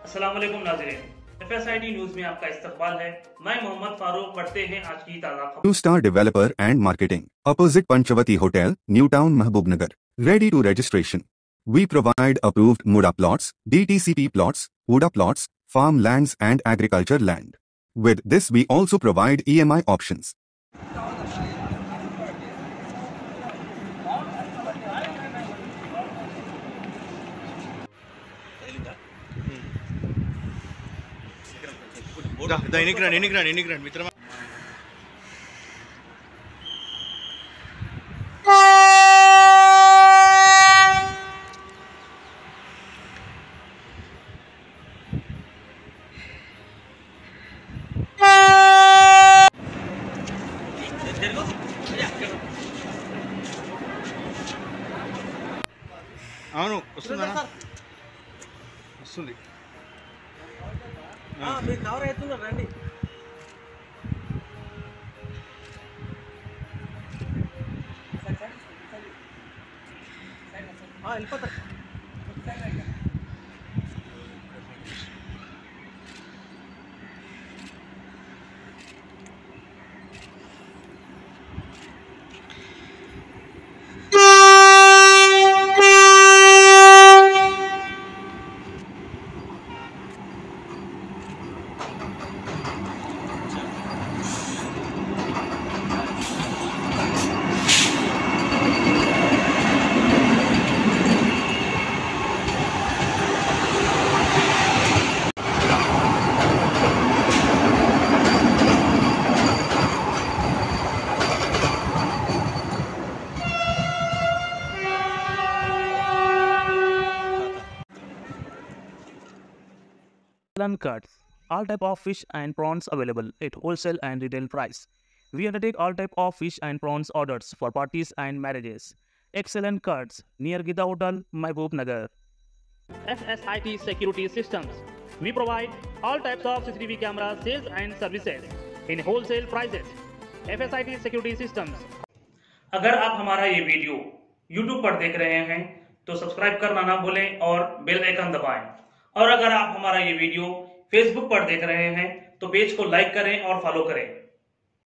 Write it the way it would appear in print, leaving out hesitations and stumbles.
अस्सलाम वालेकुम नाज़रीन, F.S.I.T न्यूज में आपका इस्तकबाल है। मैं मोहम्मद फारूक। पढ़ते हैं आज की ताज़ा खबर। New Star Developer and Marketing, opposite Panchavati Hotel, New Town, Mahabubnagar. Ready to registration. We provide approved Muda plots, DTCP plots, Huda plots, farm lands and agriculture land. With this we also provide EMI options. ఎన్నికి రండి మిత్రమా. అవును వస్తుందా? వస్తుంది. మీరు cover అవుతున్నారు రండి. వెళ్ళిపోతారు. Excellent cuts. All type of fish and prawns available at wholesale and retail price. We undertake all type of fish and prawns orders for parties and marriages. Excellent cuts near Gita Hotel, Mahabubnagar. F.S.I.T Security Systems. We provide all types of CCTV camera sales and services in wholesale prices. F.S.I.T Security Systems. अगर आप हमारा ये video YouTube पर देख रहे हैं तो subscribe करना ना भूलें और बेल आइकन दबाएं। और अगर आप हमारा ये वीडियो Facebook पर देख रहे हैं तो पेज को लाइक करें और फॉलो करें।